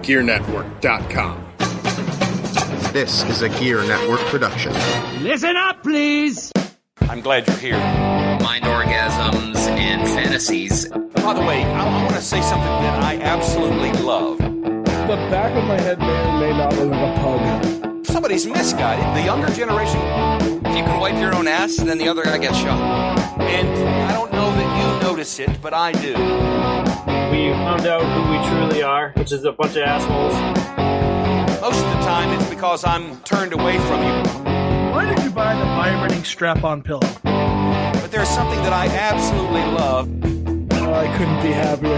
GearNetwork.com. This is a Gear Network production. Listen up, please! I'm glad you're here. Mind orgasms and fantasies. By the way, I want to say something that I absolutely love. The back of my head may or may not look like a pug. Somebody's misguided. The younger generation... If you can wipe your own ass, then the other guy gets shot. And I don't know that you notice it, but I do. We found out who we truly are, which is a bunch of assholes. Most of the time, it's because I'm turned away from you. Why did you buy the vibrating strap-on pillow? But there's something that I absolutely love. Oh, I couldn't be happier.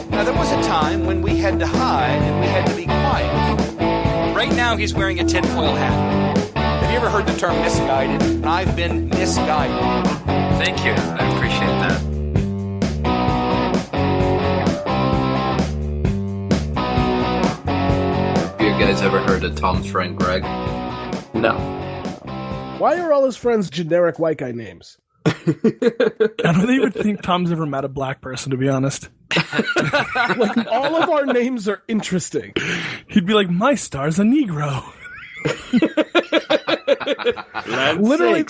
Now, there was a time when we had to hide and we had to be quiet. Right now, he's wearing a tinfoil hat. Have you ever heard the term misguided? I've been misguided. Thank you. I appreciate that. Have you guys ever heard of Tom's friend Greg? No. Why are all his friends generic white guy names? I don't even think Tom's ever met a black person, to be honest. Like, all of our names are interesting. He'd be like, my star's a Negro. Literally,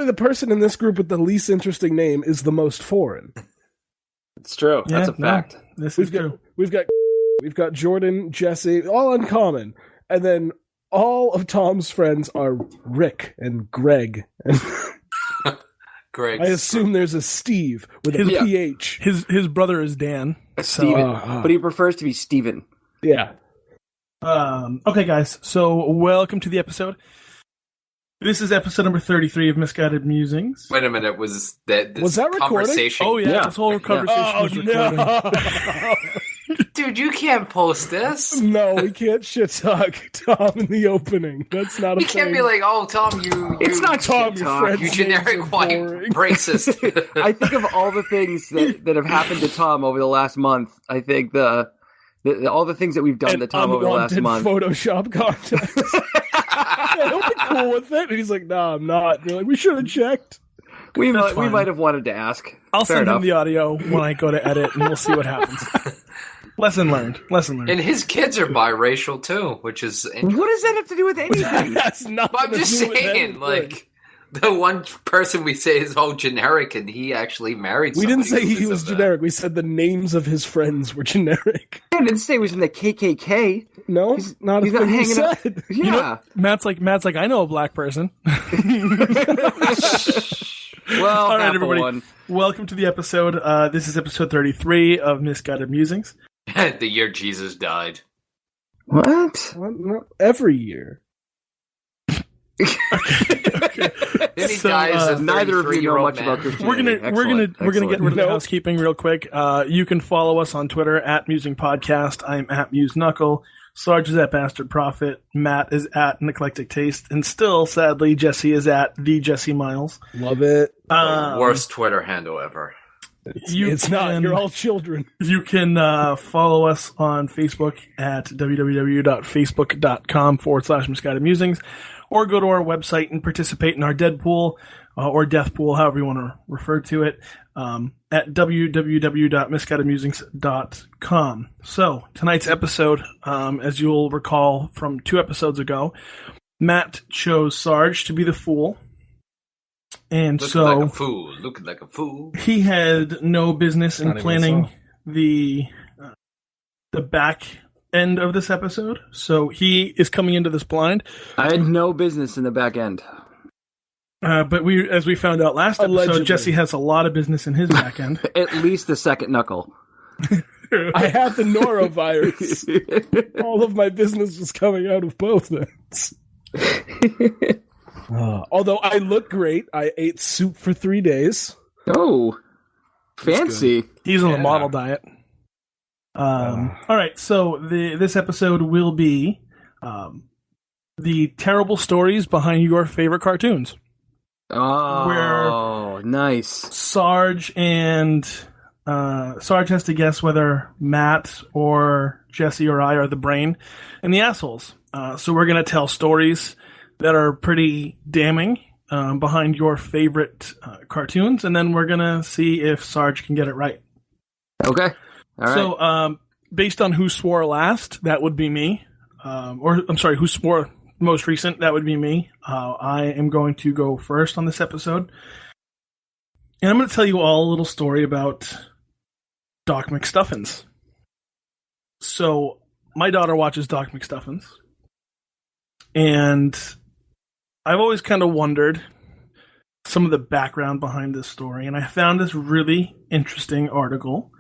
the person in this group with the least interesting name is the most foreign. It's true. That's a fact. We've got Jordan, Jesse, all uncommon, and then all of Tom's friends are Rick and Greg. And Greg. I assume there's a Steve with a PH. His brother is Dan. Steven, but he prefers to be Steven. Yeah. Okay, guys. So welcome to the episode. This is episode number 33 of Misguided Musings. Wait a minute, was that recording? Conversation? Oh yeah, this whole conversation was recording. No. Dude, you can't post this. No, we can't shit talk Tom in the opening. That's not a You thing. can't be like, oh, Tom, It's not Tom, shit your talk, friend's you generic names are white boring. racist. I think of all the things that have happened to Tom over the last month. I think all the things that we've done to Tom over the last month. Photoshop contest. He'll be cool with it. And he's like, no, I'm not. They're like, we should have checked. We might have wanted to ask. I'll Fair send enough. him the audio when I go to edit, and we'll see what happens. Lesson learned. And his kids are biracial too, which is interesting. What does that have to do with anything? That's not. I'm just saying, like, the one person we say is all generic, and he actually married We somebody. didn't say he who was said that. generic. We said the names of his friends were generic. I didn't say he was in the KKK. No, He's not a not thing he hanging out. said. Yeah. You know, Matt's like, I know a black person. Well, all right, half of everybody. one. Welcome to the episode. This is episode 33 of Misguided Musings. The year Jesus died. What? Well, not every year. Then he So, dies a Neither of you know 33-year-old much man. about Christianity. We're gonna get rid of the Nope. housekeeping real quick. You can follow us on Twitter at Musing Podcast. I'm at Muse Knuckle. Sarge is at Bastard Prophet. Matt is at An Eclectic Taste, and still, sadly, Jesse is at the Jesse Miles. Love it. Worst Twitter handle ever. It's not. You're all children. You can follow us on Facebook at www.facebook.com/Misguided Musings, or go to our website and participate in our Deadpool or Death Pool, however you want to refer to it, at www.misguidedmusings.com. So, tonight's episode, as you'll recall from 2 episodes ago, Matt chose Sarge to be the fool. And Looking so, like a fool. he had no business in Not even planning so. the back end of this episode. So he is coming into this blind. I had no business in the back end. But as we found out last episode, Allegedly. Jesse has a lot of business in his back end. At least the second knuckle. I had the norovirus. All of my business was coming out of both ends. Although I look great, I ate soup for 3 days. Oh, fancy. He's on the model diet. All right, so this episode will be the terrible stories behind your favorite cartoons. Oh, nice. Sarge has to guess whether Matt or Jesse or I are the brain and the assholes. So we're going to tell stories that are pretty damning behind your favorite cartoons, and then we're going to see if Sarge can get it right. Okay. All right. So based on who swore last, that would be me. Who swore most recent, that would be me. I am going to go first on this episode. And I'm going to tell you all a little story about Doc McStuffins. So, my daughter watches Doc McStuffins. And I've always kind of wondered some of the background behind this story. And I found this really interesting article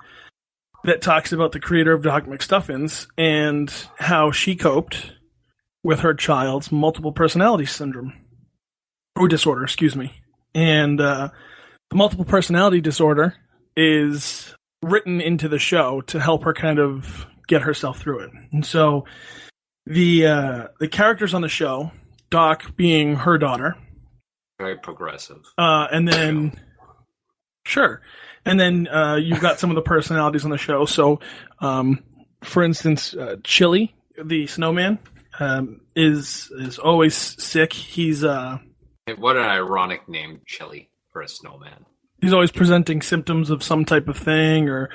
that talks about the creator of Doc McStuffins and how she coped with her child's multiple personality syndrome. Or disorder, excuse me. And the multiple personality disorder is written into the show to help her kind of get herself through it. And so the characters on the show, Doc being her daughter. Very progressive. And then... Sure. And then you've got some of the personalities on the show. So, for instance, Chili, the snowman, is always sick. He's What an ironic name, Chili, for a snowman. He's always presenting symptoms of some type of thing, or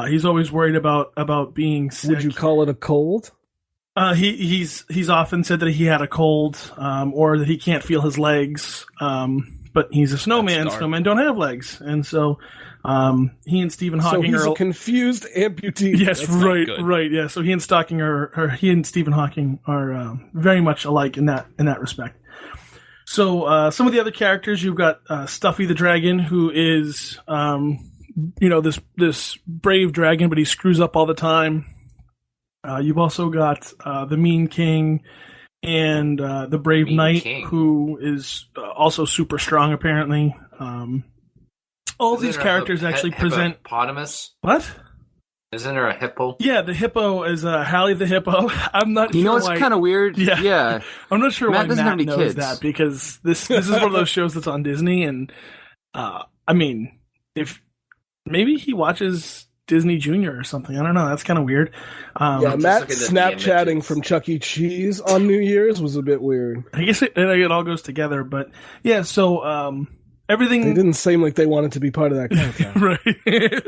he's always worried about being sick. Would you call it a cold? He's often said that he had a cold, or that he can't feel his legs. But he's a snowman. Snowmen don't have legs, and so he and Stephen Hawking he's are a confused amputee. Yes, right. Yeah. So he and Stephen Hawking are very much alike in that respect. So some of the other characters, you've got Stuffy the Dragon, who is this brave dragon, but he screws up all the time. You've also got the Mean King. And the Brave Knight, who is also super strong, apparently. All these characters actually present... Hippopotamus? What? Isn't there a hippo? Yeah, the hippo is Hallie the hippo. I'm not sure it's kind of weird? Yeah. I'm not sure why doesn't Matt have any knows kids. that, because this is one of those shows that's on Disney, and if maybe he watches Disney Junior or something. I don't know. That's kind of weird. Matt Snapchatting from Chuck E. Cheese on New Year's was a bit weird. I guess it all goes together, but yeah. So everything. They didn't seem like they wanted to be part of that content, right?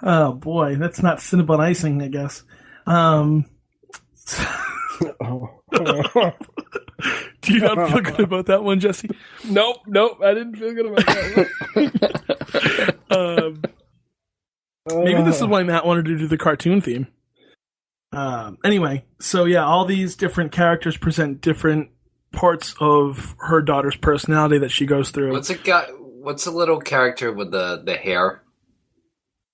Oh boy, that's not Cinnabon icing, I guess. Do you not feel good about that one, Jesse? Nope. I didn't feel good about that one. Maybe this is why Matt wanted to do the cartoon theme. Anyway, so yeah, all these different characters present different parts of her daughter's personality that she goes through. What's the little character with the hair?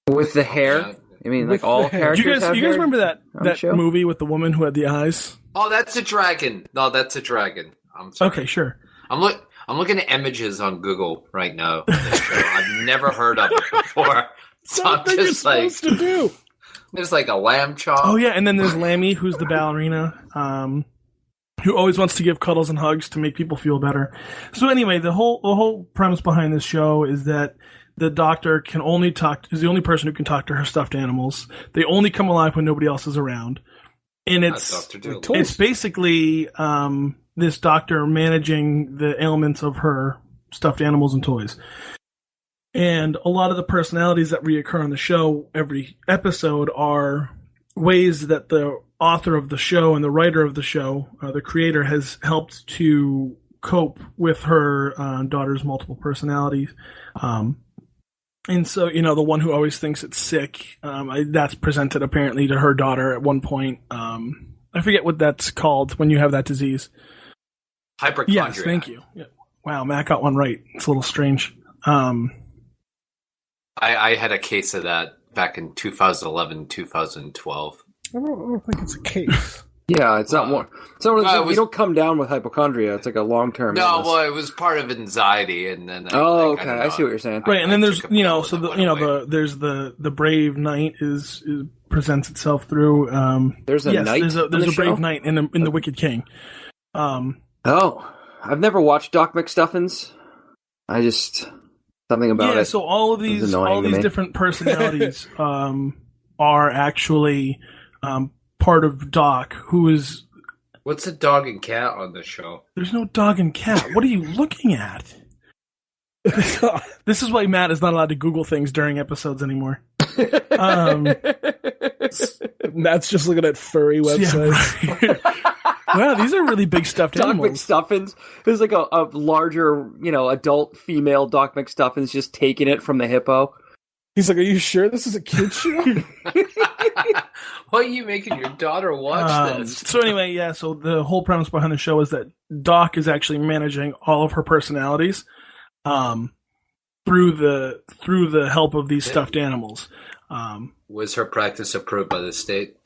With the hair? Yeah. I mean, like all characters you guys remember that movie with the woman who had the eyes? Oh, that's a dragon. No, that's a dragon. I'm sorry. Okay, sure. I'm looking at images on Google right now. I've never heard of it before. So I'm just supposed to do. There's like a lamb chop. Oh yeah, and then there's Lammy, who's the ballerina, who always wants to give cuddles and hugs to make people feel better. So anyway, the whole premise behind this show is that the doctor is the only person who can talk to her stuffed animals. They only come alive when nobody else is around, and it's basically this doctor managing the ailments of her stuffed animals and toys. And a lot of the personalities that reoccur on the show every episode are ways that the author of the show and the writer of the show, the creator, has helped to cope with her daughter's multiple personalities. And so, the one who always thinks it's sick, that's presented apparently to her daughter at one point. I forget what that's called when you have that disease. Hypochondria. Yes, thank you. Yeah. Wow, Matt got one right. It's a little strange. I had a case of that back in 2011, 2012. I don't think it's a case. Yeah, it's not more. You don't come down with hypochondria. It's like a long-term illness. Well, it was part of anxiety, and then okay, I see what you're saying. Right, and then there's there's the Brave Knight presents itself through. There's a knight. There's a Brave Knight in the Wicked King. I've never watched Doc McStuffins. Something about it. So all of these different personalities are actually part of Doc, who is... What's a dog and cat on the show? There's no dog and cat. What are you looking at? This is why Matt is not allowed to Google things during episodes anymore. Matt's just looking at furry websites. Yeah, right. Wow, these are really big stuffed Doc animals. McStuffins. There's like a larger, adult female Doc McStuffins just taking it from the hippo. He's like, "Are you sure this is a kid's show?" Why are you making your daughter watch this? So anyway, yeah. So the whole premise behind the show is that Doc is actually managing all of her personalities, through the help of these stuffed animals. Was her practice approved by the state?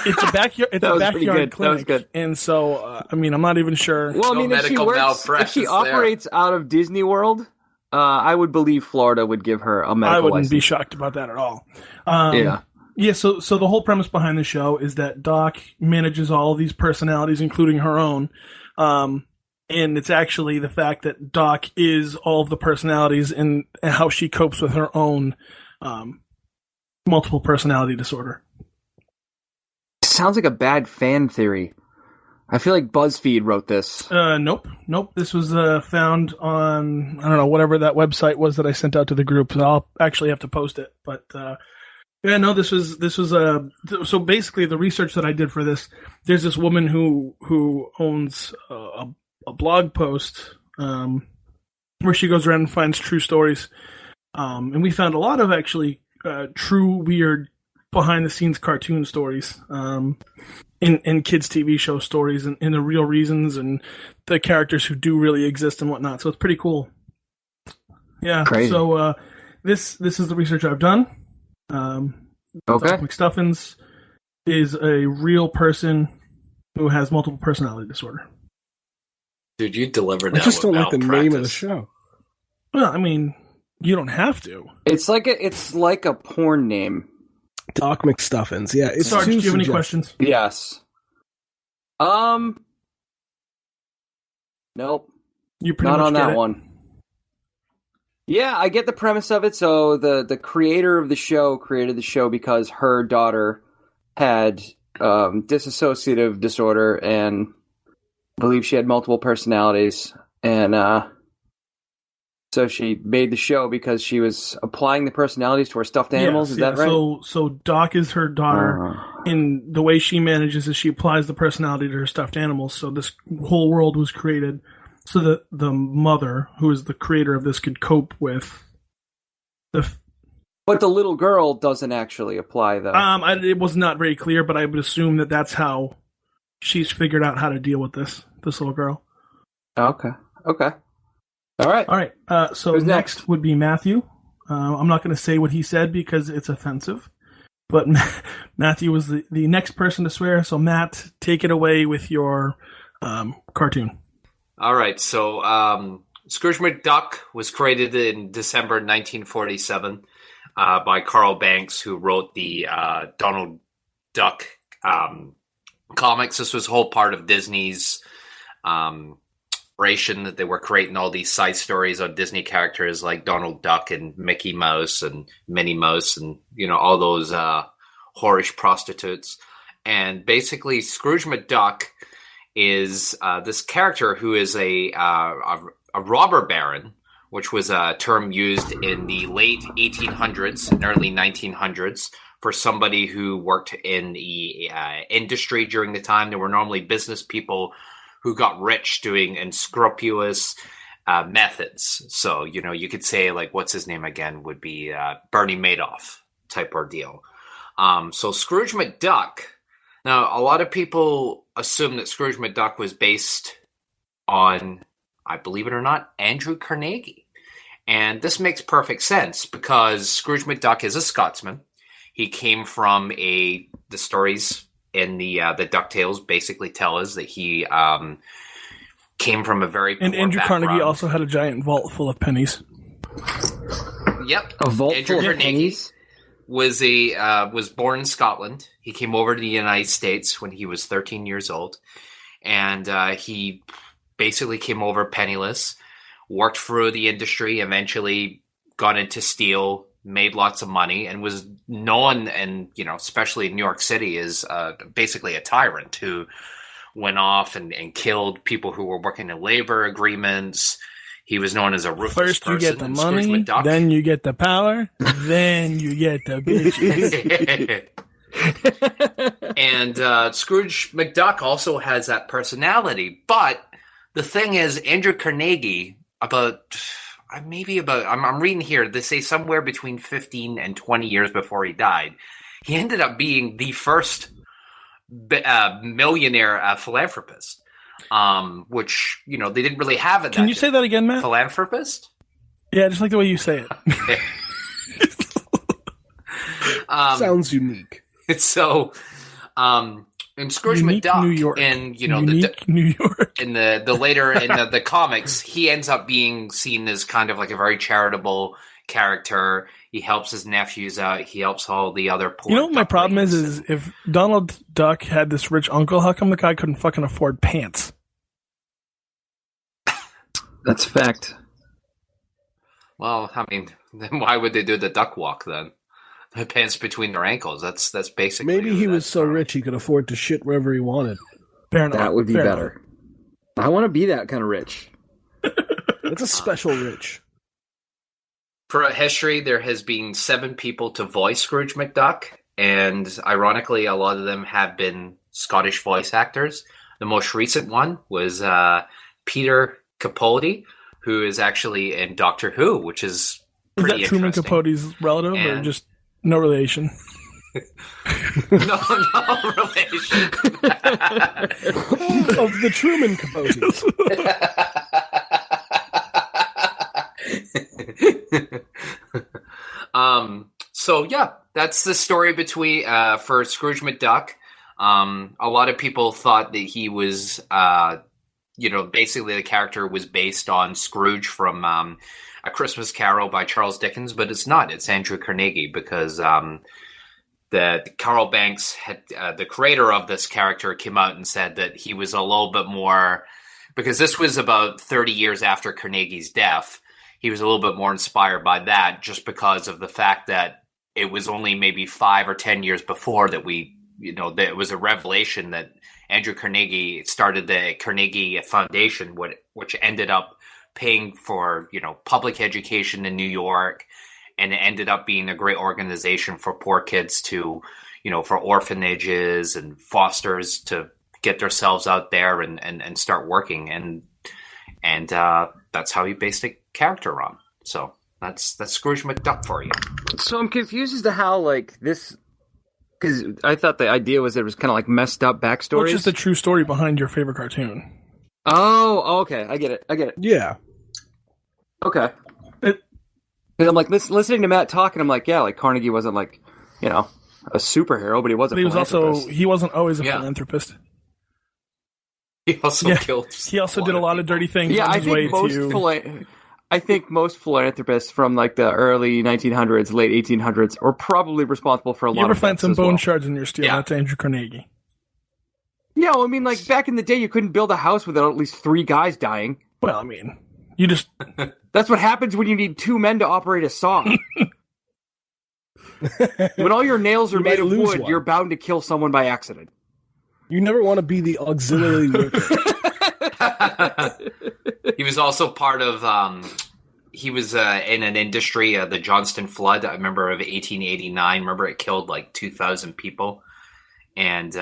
It's a backyard. It's That a was pretty backyard good. That was clinic, good. and so I'm not even sure. Well, No if she medical works, if malpractice she there. operates out of Disney World, I would believe Florida would give her a medical I wouldn't license. be shocked about that at all. Yeah. Yeah, so the whole premise behind the show is that Doc manages all of these personalities, including her own. And it's actually the fact that Doc is all of the personalities and how she copes with her own multiple personality disorder. Sounds like a bad fan theory. I feel like BuzzFeed wrote this. Nope. This was found on, I don't know, whatever that website was that I sent out to the group. So I'll actually have to post it. But yeah, no, this was so basically the research that I did for this. There's this woman who owns a blog post where she goes around and finds true stories, and we found a lot of actually true weird behind the scenes cartoon stories in kids TV show stories and the real reasons and the characters who do really exist and whatnot. So it's pretty cool. Yeah. Crazy. So this is the research I've done. Okay. Doc McStuffins is a real person who has multiple personality disorder. Dude, you delivered I that just don't with like the name of the malpractice. show. Well, I mean, you don't have to. It's like a porn name. Doc McStuffins. Yeah, it's Sarge, do too you have any suggestive. questions? Yes. Nope. You pretty Not much on get that it. one. Yeah, I get the premise of it. So the creator of the show created the show because her daughter had dissociative disorder and I believe she had multiple personalities. And so she made the show because she was applying the personalities to her stuffed animals. Yes, Is that yeah. right? So Doc is her daughter, and the way she manages is she applies the personality to her stuffed animals. So this whole world was created so that the mother, who is the creator of this, could cope with the. But the little girl doesn't actually apply the. It was not very clear, but I would assume that that's how she's figured out how to deal with this little girl. Okay. All right. All right. So Who's next would be Matthew. I'm not going to say what he said because it's offensive. But Matthew was the next person to swear. So Matt, take it away with your cartoon. All right, so Scrooge McDuck was created in December 1947 by Carl Banks, who wrote the Donald Duck comics. This was a whole part of Disney's operation that they were creating all these side stories on Disney characters like Donald Duck and Mickey Mouse and Minnie Mouse and, all those whorish prostitutes. And basically, Scrooge McDuck is this character who is a robber baron, which was a term used in the late 1800s and early 1900s for somebody who worked in the industry during the time. There were normally business people who got rich doing unscrupulous methods. So, you could say, like, what's his name again would be Bernie Madoff type ordeal. So Scrooge McDuck. Now, a lot of people assume that Scrooge McDuck was based on, I believe it or not, Andrew Carnegie. And this makes perfect sense because Scrooge McDuck is a Scotsman. He came from the stories in the DuckTales basically tell us that he came from a very poor And Andrew background. Carnegie also had a giant vault full of pennies. Yep. A vault Andrew full of Carnegie pennies? was born in Scotland. He came over to the United States when he was 13 years old, and he basically came over penniless, worked through the industry, eventually got into steel, made lots of money, and was known, and especially in New York City, as basically a tyrant who went off and killed people who were working in labor agreements. He was known as a ruthless First you person. get the and Scrooge money, McDuck- then you get the power, then you get the bitches. And Scrooge McDuck also has that personality. But the thing is, Andrew Carnegie, I'm reading here, they say somewhere between 15 and 20 years before he died, he ended up being the first millionaire philanthropist, which, they didn't really have it. Can you say that again, Matt? Philanthropist? Yeah, just like the way you say it. Sounds unique. So, and Scrooge Unique McDuck, New York. and New York. in the later in the comics, he ends up being seen as kind of like a very charitable character. He helps his nephews out. He helps all the other poor. You know what my problem ducklings. is if Donald Duck had this rich uncle, how come the guy couldn't fucking afford pants? That's fact. Well, I mean, then why would they do the duck walk then? The pants between their ankles. That's basically. Maybe he was that's so from. rich he could afford to shit wherever he wanted. Fair enough. That would be Fair better. I want to be that kind of rich. It's a special rich. For a history, there has been 7 people to voice Scrooge McDuck, and ironically, a lot of them have been Scottish voice actors. The most recent one was Peter Capaldi, who is actually in Doctor Who, which is Is pretty that Truman interesting. Capote's relative or And- just no relation? No relation. Of the Truman Capotes. So yeah, that's the story between for Scrooge McDuck. A lot of people thought that he was, basically the character was based on Scrooge from A Christmas Carol by Charles Dickens, but it's not. It's Andrew Carnegie because the Carl Banks had the creator of this character came out and said that he was a little bit more, because this was about 30 years after Carnegie's death. He was a little bit more inspired by that just because of the fact that it was only maybe 5 or 10 years before that that it was a revelation that Andrew Carnegie started the Carnegie Foundation, which ended up paying for, public education in New York. And it ended up being a great organization for poor kids to, for orphanages and fosters to get themselves out there and start working. And that's how he based a character on. So that's Scrooge McDuck for you. So I'm confused as to how, this... Because I thought the idea was that it was kind of messed up backstories. Which is the true story behind your favorite cartoon? Oh, okay. I get it. Yeah. Okay. Because I'm listening to Matt talk, and I'm Carnegie wasn't a superhero, but he wasn't. But he wasn't always a Yeah. philanthropist. He also killed. He also did a lot of dirty things Yeah, on I his way think to. I think most philanthropists from the early 1900s, late 1800s, are probably responsible for a lot. You ever of find deaths some as bone well. shards in your steel? Yeah. That's Andrew Carnegie. Yeah, well, I mean, back in the day, you couldn't build a house without at least 3 guys dying. Well, I mean, you just That's what happens when you need 2 men to operate a saw. When all your nails are You made might of lose wood, one. you're bound to kill someone by accident. You never want to be the auxiliary worker. He was also part of. He was in an industry, the Johnston Flood. I remember of 1889. Remember, it killed 2,000 people, and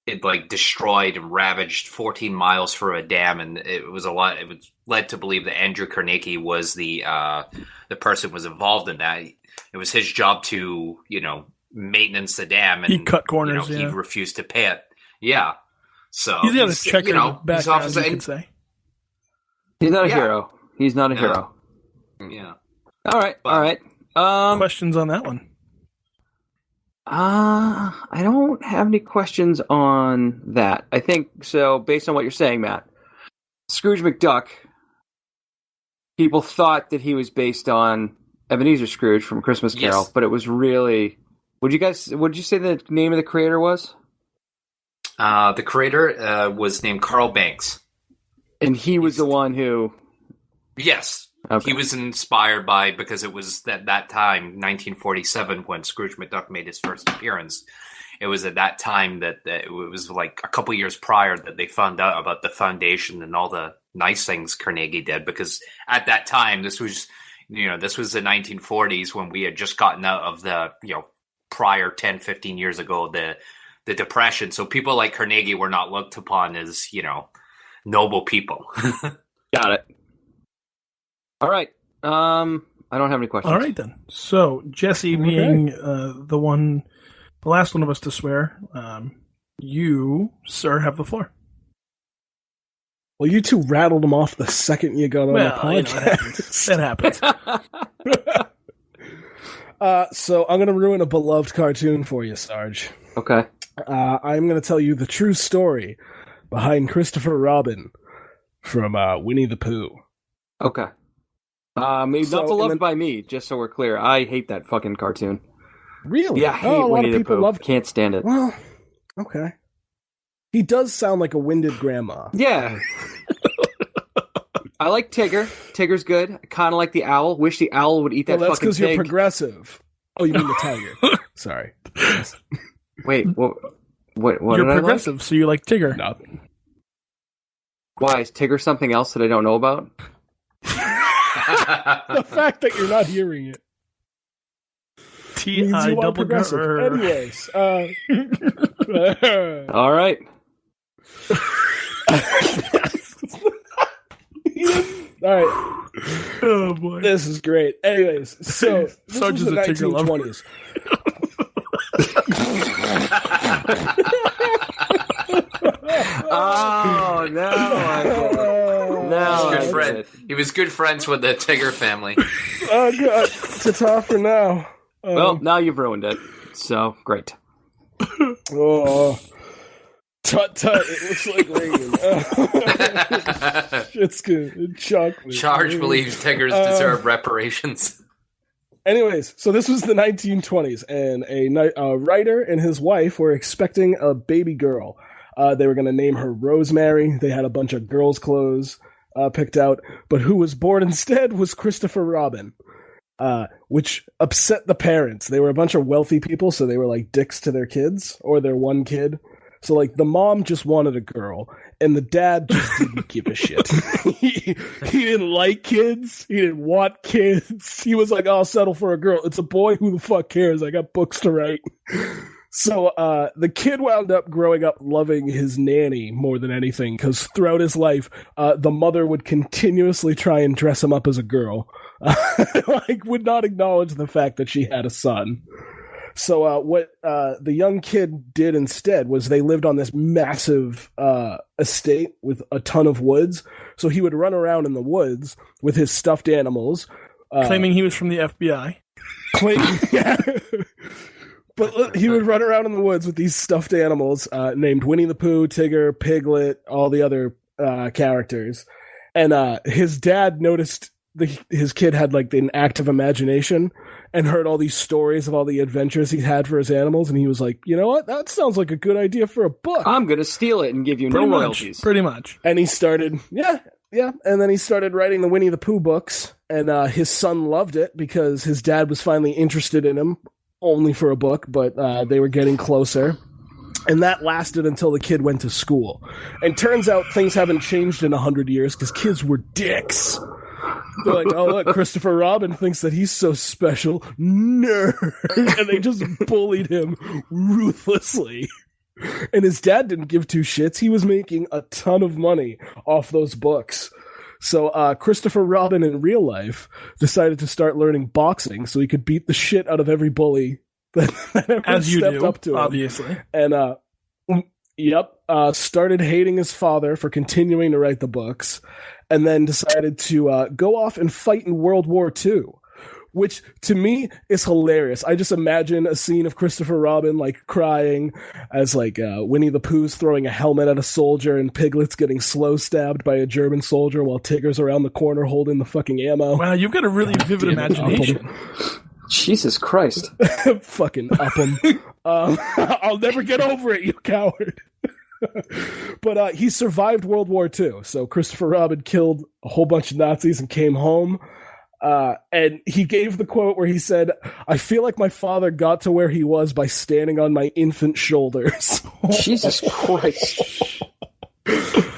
it destroyed and ravaged 14 miles through a dam, and it was a lot. It was led to believe that Andrew Carnegie was the person was involved in that. It was his job to maintenance the dam, and He cut corners, he yeah. refused to pay it. Yeah, so he's got a checkered he's background, off- you could say. He's not a Yeah. hero. He's not a No. hero. Yeah. All right, all right. Questions on that one? I don't have any questions on that. I think so. Based on what you're saying, Matt, Scrooge McDuck. People thought that he was based on Ebenezer Scrooge from Christmas Carol, Yes. but it was really. What did you say the name of the creator was? The creator was named Carl Banks. And he was the one who. Yes. Okay. He was inspired by, because it was that time, 1947, when Scrooge McDuck made his first appearance. It was at that time that it was a couple years prior that they found out about the foundation and all the nice things Carnegie did, because at that time this was the 1940s, when we had just gotten out of the prior 10, 15 years ago the Depression. So people like Carnegie were not looked upon as noble people. Got it. All right. I don't have any questions. All right, then. So, Jesse, being the last one of us to swear, you, sir, have the floor. Well, you two rattled them off the second you got on the podcast. That happens. So I'm going to ruin a beloved cartoon for you, Sarge. Okay. I'm going to tell you the true story behind Christopher Robin from Winnie the Pooh. Okay. Maybe not beloved by me, just so we're clear. I hate that fucking cartoon. Really? Yeah, I hate Winnie the Pooh. Can't stand it. Well, okay. He does sound like a winded grandma. Yeah. I like Tigger. Tigger's good. I kind of like the owl. Wish the owl would eat that fucking pig. That's because you're progressive. Oh, you mean the tiger. Sorry. Wait, what you're progressive, so you like Tigger. Nothing. Why? Is Tigger something else that I don't know about? The fact that you're not hearing it. T-I double progressive. Anyways. All right. All right. Oh, boy. This is great. Anyways, so this Sarge was is the a Tigger lover. 1920s. Oh, no. He was good friends with the Tigger family. Oh, God. Ta-ta for now. Well, now you've ruined it. So, great. Oh. Tut-tut, it looks like rain. It's good. Chocolate. Charge believes Tiggers deserve reparations. Anyways, so this was the 1920s, and a writer and his wife were expecting a baby girl. They were going to name her Rosemary. They had a bunch of girls' clothes picked out, but who was born instead was Christopher Robin, which upset the parents. They were a bunch of wealthy people, so they were like dicks to their kids, or their one kid. So, like, the mom just wanted a girl, and the dad just didn't give a shit. He didn't like kids. He didn't want kids. He was like, I'll settle for a girl. It's a boy. Who the fuck cares? I got books to write. So, the kid wound up growing up loving his nanny more than anything, because throughout his life, the mother would continuously try and dress him up as a girl. Would not acknowledge the fact that she had a son. So what the young kid did instead was they lived on this massive estate with a ton of woods. So he would run around in the woods with his stuffed animals. Claiming he was from the FBI. Yeah. But he would run around in the woods with these stuffed animals named Winnie the Pooh, Tigger, Piglet, all the other characters. And his dad noticed his kid had like an active imagination and heard all these stories of all the adventures he had for his animals, and he was like, you know what? That sounds like a good idea for a book. I'm going to steal it and give you no royalties. Pretty much. And he started, yeah. And then he started writing the Winnie the Pooh books, and his son loved it because his dad was finally interested in him, only for a book, but they were getting closer. And that lasted until the kid went to school. And turns out things haven't changed in 100 years because kids were dicks. They're like, oh, look, Christopher Robin thinks that he's so special. Nerd. And they just bullied him ruthlessly. And his dad didn't give two shits. He was making a ton of money off those books. So Christopher Robin in real life decided to start learning boxing so he could beat the shit out of every bully that ever as you stepped do, up to him. Obviously. And started hating his father for continuing to write the books, and then decided to go off and fight in World War II, which to me is hilarious. I just imagine a scene of Christopher Robin like crying as like Winnie the Pooh's throwing a helmet at a soldier and Piglet's getting slow stabbed by a German soldier while Tigger's around the corner holding the fucking ammo. Wow, you've got a really vivid imagination. Jesus Christ. Fucking up him. I'll never get over it, you coward. But he survived World War II. So Christopher Robin killed a whole bunch of Nazis and came home. And he gave the quote where he said, I feel like my father got to where he was by standing on my infant shoulders. Jesus Christ.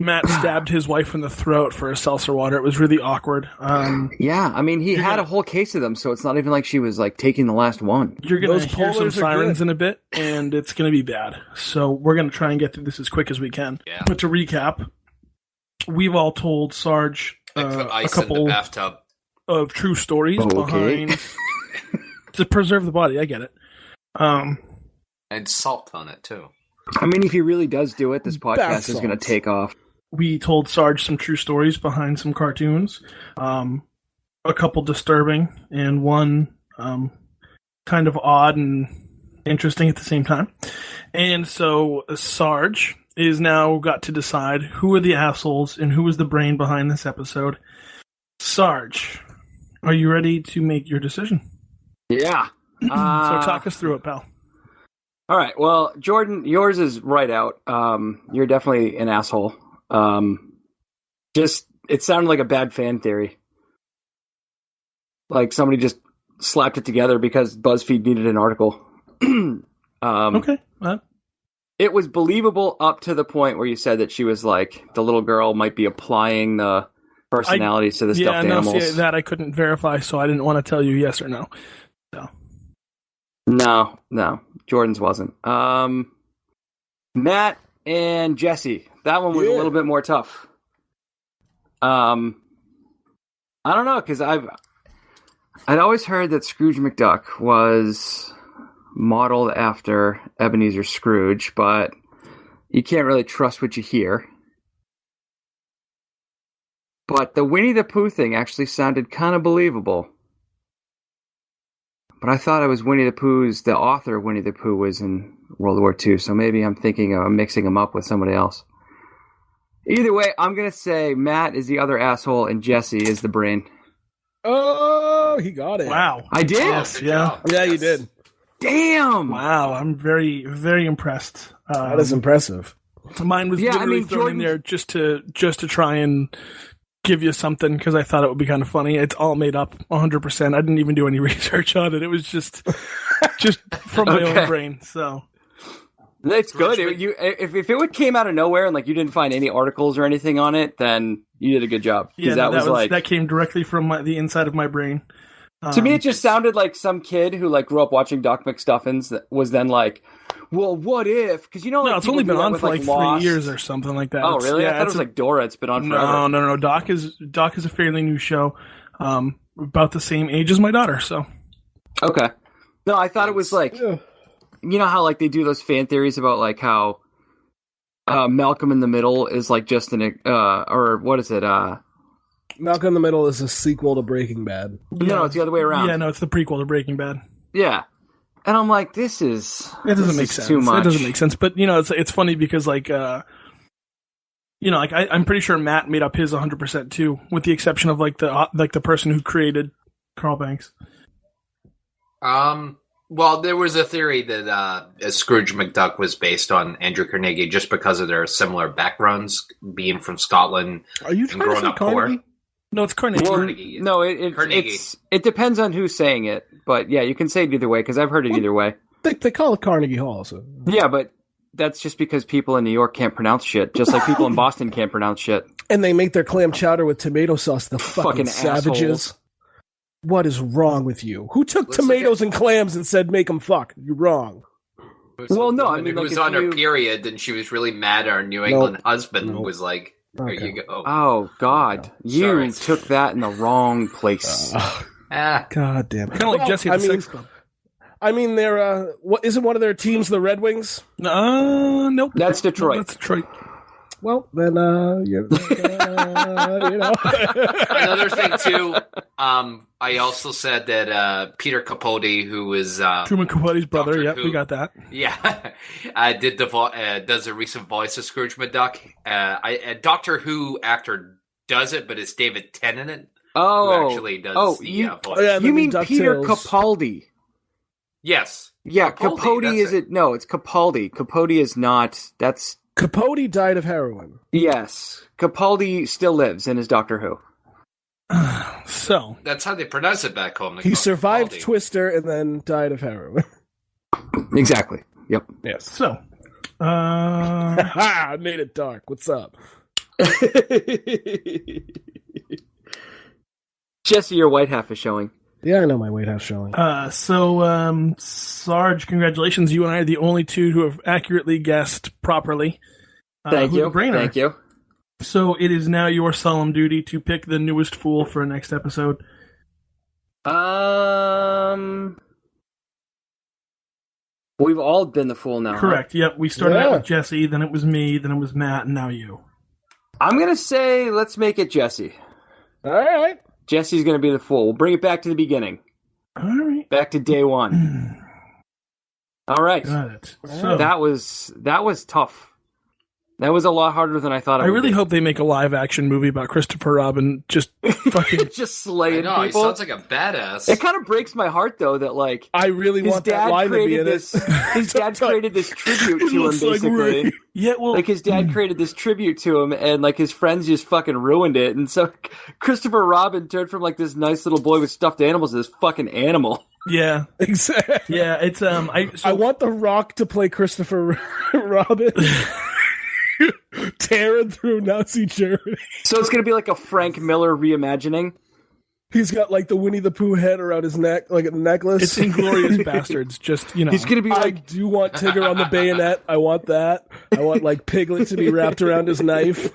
Matt stabbed his wife in the throat for a seltzer water. It was really awkward. Yeah, I mean, he had a whole case of them, so it's not even like she was like taking the last one. You're going to Those hear some polars are sirens good. in a bit, and it's going to be bad. So we're going to try and get through this as quick as we can. Yeah. But to recap, we've all told Sarge Put a ice in couple the bathtub. of true stories Okay. behind to preserve the body. I get it. And salt on it, too. I mean, if he really does do it, this podcast Bath is going to salts. take off. We told Sarge some true stories behind some cartoons, a couple disturbing, and one kind of odd and interesting at the same time. And so Sarge is now got to decide who are the assholes and who is the brain behind this episode. Sarge, are you ready to make your decision? Yeah. So talk us through it, pal. All right. Well, Jordan, yours is right out. You're definitely an asshole. Just it sounded like a bad fan theory. Like somebody just slapped it together because BuzzFeed needed an article. Okay. It was believable up to the point where you said that she was like the little girl might be applying the personalities to the stuffed animals. See, that I couldn't verify, so I didn't want to tell you yes or no. So. No, Jordan's wasn't. Matt and Jesse. That one was a little bit more tough. I don't know, because I'd always heard that Scrooge McDuck was modeled after Ebenezer Scrooge, but you can't really trust what you hear. But the Winnie the Pooh thing actually sounded kind of believable. But I thought it was the author of Winnie the Pooh was in World War II, so maybe I'm thinking of mixing him up with somebody else. Either way, I'm going to say Matt is the other asshole and Jesse is the brain. Oh, he got it. Wow. I did? Yes, yeah. Yeah, you did. Damn! Wow, I'm very, very impressed. That is impressive. Mine was literally thrown in there just to try and give you something because I thought it would be kind of funny. It's all made up 100%. I didn't even do any research on it. It was just from my own brain. So that's good. If it came out of nowhere and like you didn't find any articles or anything on it, then you did a good job. Yeah, that came directly from the inside of my brain. To me, it just sounded like some kid who like grew up watching Doc McStuffins that was then like, well, what if? Because like, it's only been on for like Lost. 3 years or something like that. Oh, really? I thought it was like Dora. It's been on forever. No. Doc is a fairly new show, about the same age as my daughter. So, okay. No, I thought it was like, you know how like they do those fan theories about like how Malcolm in the Middle is like just or what is it? Malcolm in the Middle is a sequel to Breaking Bad. No, it's the other way around. Yeah, no, it's the prequel to Breaking Bad. Yeah. And I'm like, it doesn't make sense. Too much. It doesn't make sense. But it's funny because like I'm pretty sure Matt made up his 100% too, with the exception of like the person who created Carl Banks. Well, there was a theory that Scrooge McDuck was based on Andrew Carnegie just because of their similar backgrounds, being from Scotland. Are you trying to say Carnegie? No, it's Carnegie. Well, Carnegie. no, Carnegie. it depends on who's saying it, but yeah, you can say it either way because I've heard it either way. They call it Carnegie Hall. So. Yeah, but that's just because people in New York can't pronounce shit, just like people in Boston can't pronounce shit. And they make their clam chowder with tomato sauce. The fucking savages. Assholes. What is wrong with you? Who took tomatoes and clams and said make them fuck? You're wrong. Well, no, I mean, it like, was on her period, and she was really mad at her New England husband. Who was like, "There you go." Oh God, you took that in the wrong place. God damn it! Kind of like Jesse at the Sex Club. I mean, they're what isn't one of their teams the Red Wings? Nope. That's Detroit. No, that's Detroit. Well, then, you know. Another thing too. I also said that Peter Capaldi, who is Truman Capote's brother. Doctor Yep, Who, we got that. Yeah, does a recent voice of Scrooge McDuck. A Doctor Who actor does it, but it's David Tennant who actually does voice. You mean Peter Capaldi? Yes. Yeah, Capote is it? No, it's Capaldi. Capote is not. That's Capote died of heroin. Yes, Capaldi still lives and is Doctor Who. So that's how they pronounce it back home. He survived Capaldi. Twister and then died of heroin. Exactly. Yep. Yes. So, I made it dark. What's up? Jesse, your white half is showing. Yeah, I know my White House showing. Sarge, congratulations. You and I are the only two who have accurately guessed properly. Thank who you. the brainer. Thank you. So it is now your solemn duty to pick the newest fool for next episode. We've all been the fool now. Correct. Huh? Yep. We started out Yeah. with Jesse, then it was me, then it was Matt, and now you. I'm gonna say let's make it Jesse. All right. Jesse's gonna be the fool. We'll bring it back to the beginning. All right. Back to day one. All right. Got it. So That was tough. That was a lot harder than I thought. I really hope they make a live-action movie about Christopher Robin just fucking... just I slaying know, he people. sounds like a badass. It kind of breaks my heart though that like I really his want that dad line to be created in this. it. His dad created this tribute to him looks like basically. Ray. Yeah, well... Like his dad created this tribute to him, and like his friends just fucking ruined it. And so Christopher Robin turned from like this nice little boy with stuffed animals to this fucking animal. Yeah. Exactly. Yeah, it's... I want The Rock to play Christopher Robin. Tearing through Nazi Germany. So it's gonna be like a Frank Miller reimagining. He's got like the Winnie the Pooh head around his neck, like a necklace. It's Inglorious Bastards, just, you know. He's gonna be I like, do want Tigger on the bayonet. I want that. I want like Piglet to be wrapped around his knife.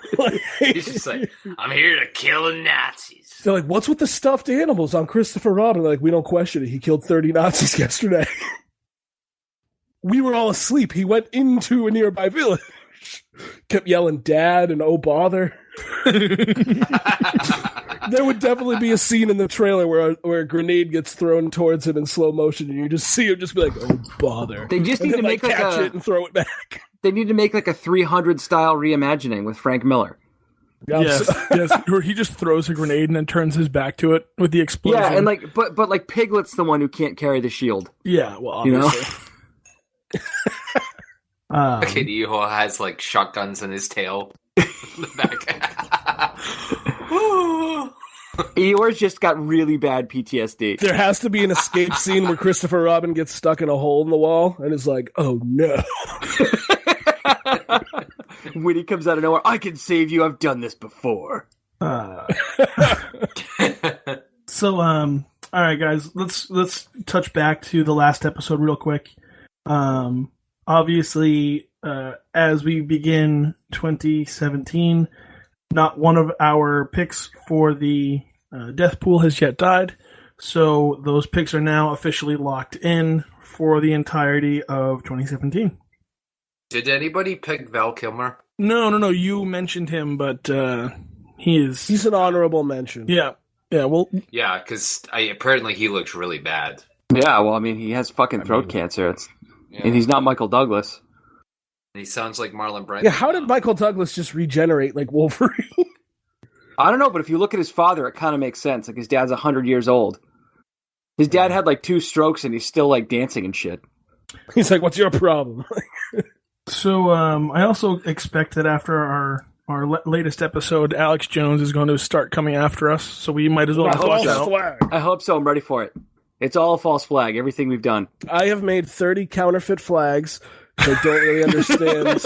He's just like, I'm here to kill the Nazis. They're like, what's with the stuffed animals on Christopher Robin? They're like, we don't question it. He killed 30 Nazis yesterday. We were all asleep. He went into a nearby village. Kept yelling, Dad, and oh, bother. There would definitely be a scene in the trailer where a grenade gets thrown towards him in slow motion, and you just see him just be like, oh, bother. they just And need then, to make like catch a. it and throw it back. They need to make like a 300 style reimagining with Frank Miller. Yes, yes. Or he just throws a grenade and then turns his back to it with the explosion. Yeah, and like, but like Piglet's the one who can't carry the shield. Yeah, well, You know? obviously. Kid Eho has like shotguns in his tail. In the back. Eeyore's just got really bad PTSD. There has to be an escape scene where Christopher Robin gets stuck in a hole in the wall and is like, oh, no. When he comes out of nowhere, I can save you. I've done this before. So, all right, guys, let's touch back to the last episode real quick. Obviously, as we begin 2017, not one of our picks for the death pool has yet died, so those picks are now officially locked in for the entirety of 2017. Did anybody pick Val Kilmer? No, you mentioned him, but he's an honorable mention. Yeah, well... Yeah, because apparently he looks really bad. Yeah, well, I mean, he has fucking throat cancer. And he's not Michael Douglas. He sounds like Marlon Brando. Yeah, how did Michael Douglas just regenerate like Wolverine? I don't know, but if you look at his father, it kind of makes sense. Like, his dad's 100 years old. His dad had, like, 2 strokes, and he's still, like, dancing and shit. He's like, what's your problem? So, I also expect that after our latest episode, Alex Jones is going to start coming after us, so we might as well watch out. I hope so. I'm ready for it. It's all a false flag, everything we've done. I have made 30 counterfeit flags. I don't really understand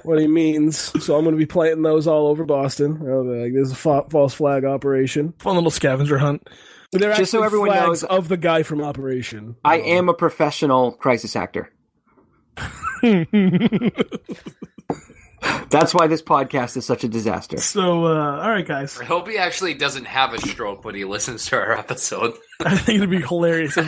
what he means, so I'm going to be planting those all over Boston. I'll be like, this is a false flag operation. Fun little scavenger hunt. They're Just so actually everyone flags knows, of the guy from Operation. I am a professional crisis actor. That's why this podcast is such a disaster. So, all right, guys. I hope he actually doesn't have a stroke when he listens to our episode. I think it'd be hilarious if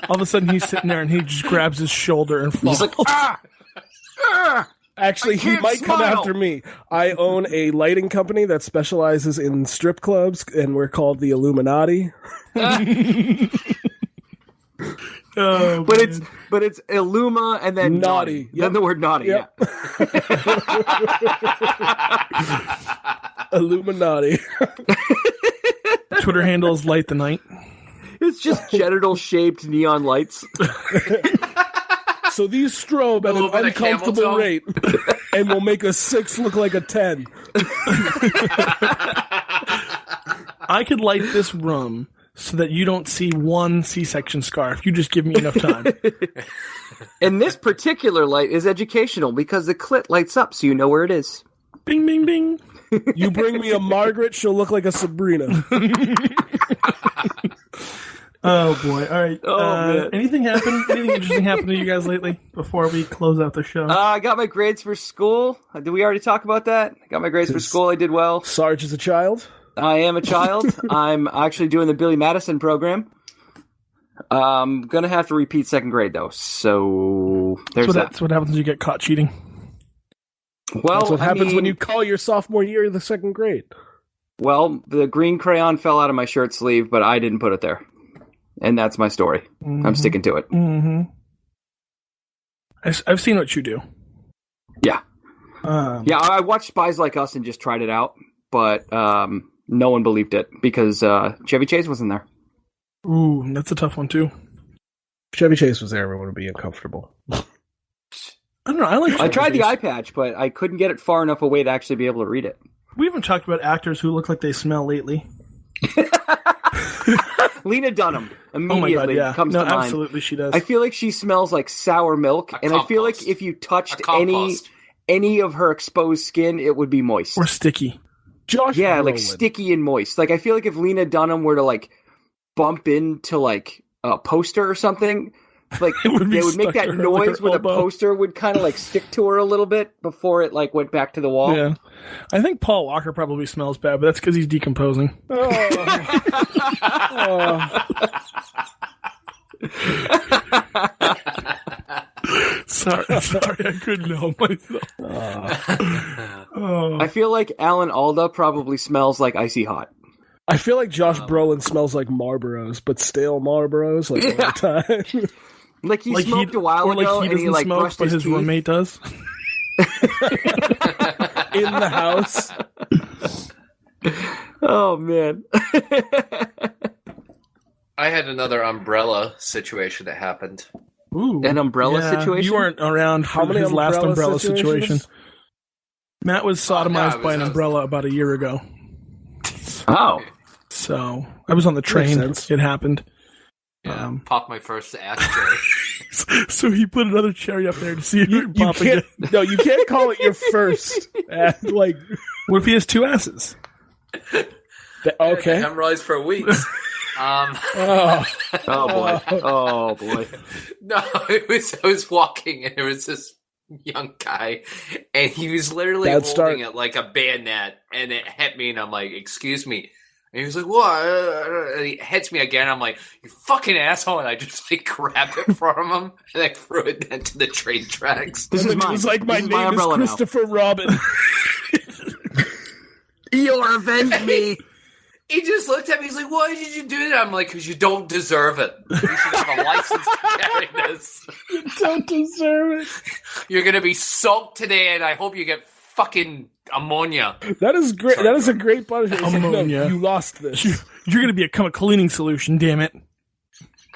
all of a sudden he's sitting there and he just grabs his shoulder and falls. He's like, Actually, he might come after me. I own a lighting company that specializes in strip clubs, and we're called the Illuminati. Oh, but it's Illuma and then Naughty. Then the word naughty. Yep. Yeah. Illuminati. Twitter handle is Light the Night. It's just genital shaped neon lights. So these strobe at an uncomfortable rate and will make a 6 look like a 10. I could light this room so that you don't see one C-section scar if you just give me enough time. And this particular light is educational because the clit lights up so you know where it is. Bing, bing, bing. You bring me a Margaret, she'll look like a Sabrina. Oh boy! All right. Man. Anything interesting happened to you guys lately before we close out the show? I got my grades for school. Did we already talk about that? I got my grades for school. I did well. Sarge is a child? I am a child. I'm actually doing the Billy Madison program. I'm gonna have to repeat second grade though. So there's that. That's what happens when you get caught cheating. Well, That's what happens when you call your sophomore year of the second grade. Well, the green crayon fell out of my shirt sleeve, but I didn't put it there. And that's my story. Mm-hmm. I'm sticking to it. Mm-hmm. I've seen what you do. Yeah. I watched Spies Like Us and just tried it out, but no one believed it because Chevy Chase wasn't there. Ooh, that's a tough one too. If Chevy Chase was there, everyone would be uncomfortable. I don't know. I tried the Chase. eye patch, but I couldn't get it far enough away to actually be able to read it. We haven't talked about actors who look like they smell lately. Lena Dunham immediately oh my God, yeah. comes to mind. Absolutely, she does. I feel like she smells like sour milk, and I feel like if you touched any of her exposed skin, it would be moist or sticky. Josh, yeah, Brolin. like sticky and moist. Like I feel like if Lena Dunham were to like bump into like a poster or something, like they would make that noise where the poster would kind of like stick to her a little bit before it like went back to the wall. Yeah, I think Paul Walker probably smells bad, but that's because he's decomposing. Sorry, I couldn't help myself. I feel like Alan Alda probably smells like icy hot. I feel like Josh Brolin smells like Marlboros, but stale Marlboros, like all the time. Like he smoked a while ago, he and he like smoke, brushed but his teeth. roommate does. In the house. Oh man. I had another umbrella situation that happened. Ooh, an umbrella situation? You weren't around for his last umbrella situation. Matt was sodomized by an umbrella about a year ago. Oh. So, I was on the train. It happened. Yeah, popped my first ass cherry. So he put another cherry up there to see if it would pop again. No, you can't call it your first. Like, what if he has two asses? Okay. Hemorrhoids for weeks. Oh boy. Oh boy. No, I was walking and there was this young guy and he was literally holding it like a bayonet and it hit me and I'm like, excuse me. And he was like, what? And he hits me again. I'm like, you fucking asshole. And I just like grabbed it from him and I threw it into the train tracks. This is mine. It was like, my name is Christopher Robin. You'll avenge me. He just looked at me. He's like, why did you do that? I'm like, because you don't deserve it. You should have a license to carry this. You don't deserve it. You're going to be soaked today, and I hope you get fucking ammonia. That is great. Sorry, that is a great punishment. Ammonia. No, you lost this. You're going to become a cleaning solution, damn it.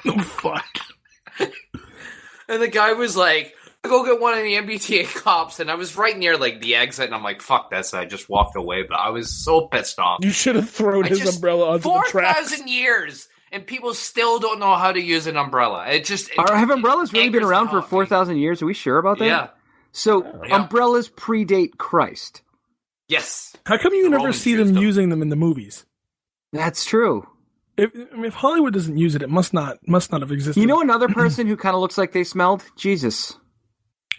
Oh, fuck. And the guy was like, go get one of the MBTA cops, and I was right near like the exit, and I'm like, fuck this, and I just walked away, but I was so pissed off. You should have thrown his umbrella onto the tracks. 4,000 years, and people still don't know how to use an umbrella. Have umbrellas really been around for 4,000 years? Are we sure about that? Yeah. So, umbrellas predate Christ. Yes. How come you never see them using them in the movies? That's true. If Hollywood doesn't use it, it must not have existed. You know another person who kind of looks like they smelled? Jesus.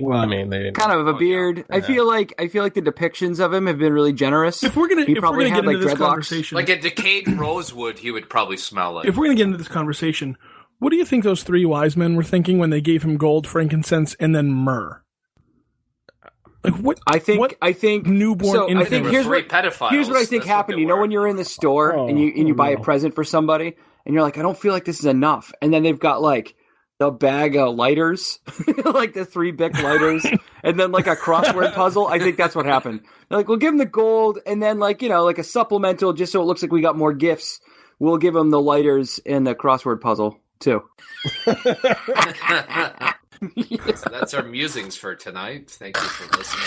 Well, I mean, they didn't kind of a beard. Yeah. I feel like the depictions of him have been really generous. If we're gonna get into this conversation, like a decayed rosewood, he would probably smell like. If we're gonna get into this conversation, what do you think those three wise men were thinking when they gave him gold, frankincense, and then myrrh? Like what? I think newborn. So I think here's what I think happened. You know, when you're in the store and you buy a present for somebody, and you're like, I don't feel like this is enough, and then they've got like a bag of lighters, like the 3 Bic lighters, and then like a crossword puzzle. I think that's what happened. They're like, we'll give him the gold, and then like, you know, like a supplemental, just so it looks like we got more gifts. We'll give him the lighters and the crossword puzzle too. So that's our musings for tonight. Thank you for listening.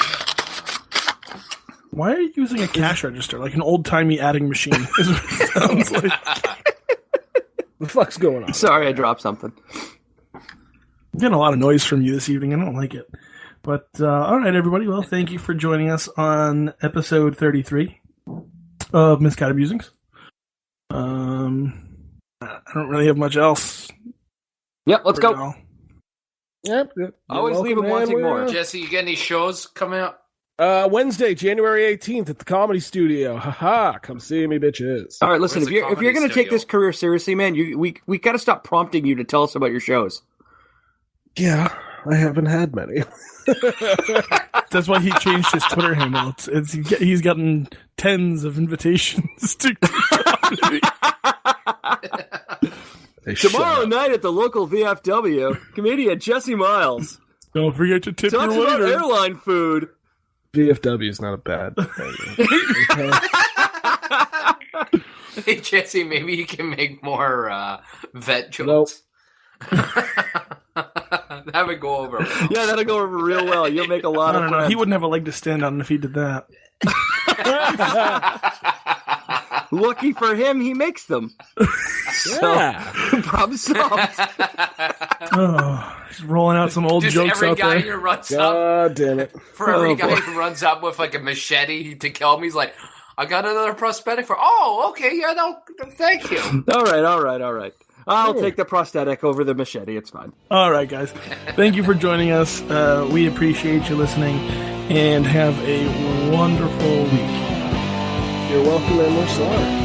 Why are you using a cash register like an old-timey adding machine? Is what it sounds like. The fuck's going on? Sorry, I dropped something. I'm getting a lot of noise from you this evening. I don't like it. But all right, everybody. Well, thank you for joining us on episode 33 of Misguided Musings. I don't really have much else. Yep, let's go. Now. Yep. Always leave them wanting more. Jesse, you got any shows coming up? Wednesday, January 18th at the Comedy Studio. Haha, come see me, bitches. All right, listen. Where's If you're going to take this career seriously, man, we got to stop prompting you to tell us about your shows. Yeah, I haven't had many. That's why he changed his Twitter handle. He's gotten tens of invitations to Tomorrow night at the local VFW, comedian Jesse Miles. Don't forget to tip Talks your about waiter. airline food. VFW is not a bad thing. Hey, Jesse, maybe you can make more vet jokes. That would go over. Yeah, that'll go over real well. You'll make a lot I of don't know. friends. He wouldn't have a leg to stand on if he did that. Lucky for him, he makes them. Yeah. Problem solved. Oh, he's rolling out some old Just jokes every out guy there. who runs up, God damn it. for every guy who runs up with like a machete to kill him, he's like, I got another prosthetic for. Oh, okay, yeah, no, thank you. All right. I'll take the prosthetic over the machete. It's fine. All right, guys. Thank you for joining us. We appreciate you listening, and have a wonderful week. You're welcome, and we're sorry.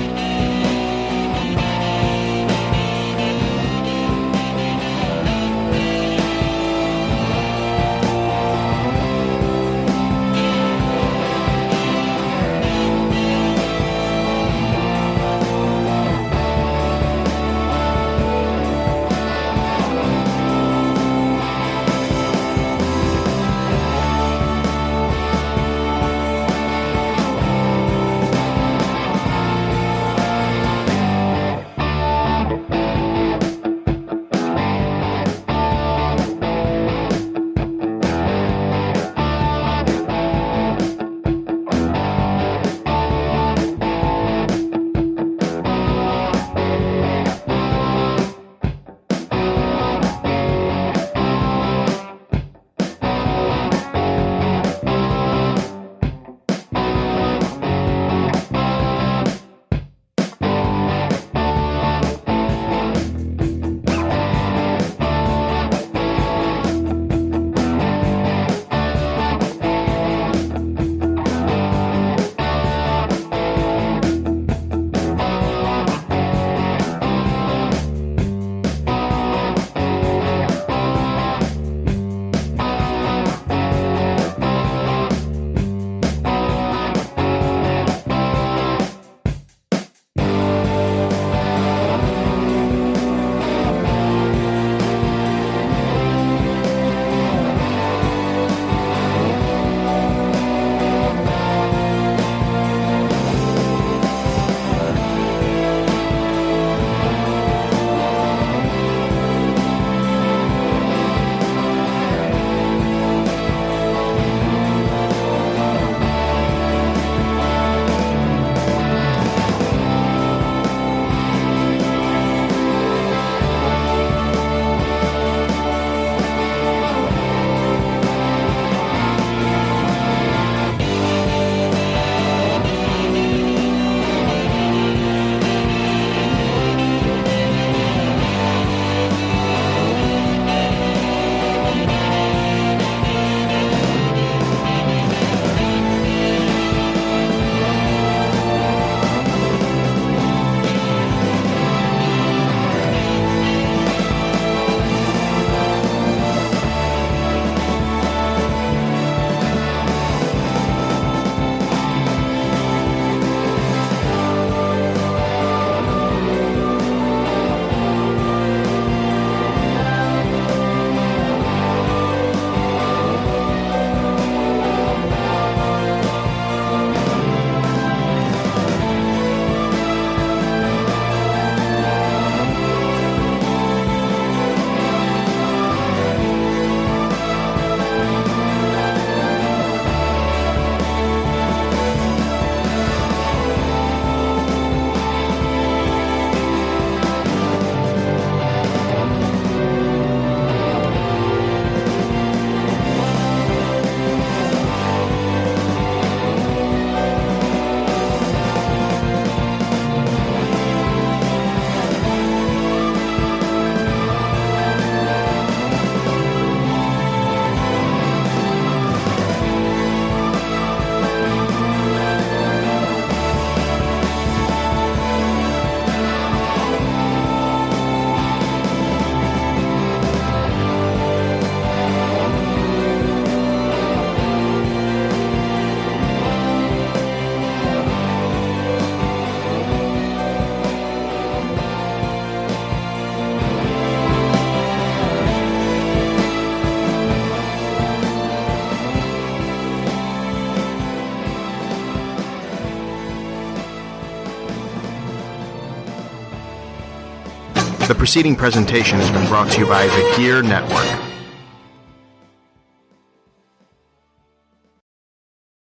The preceding presentation has been brought to you by the Gear Network.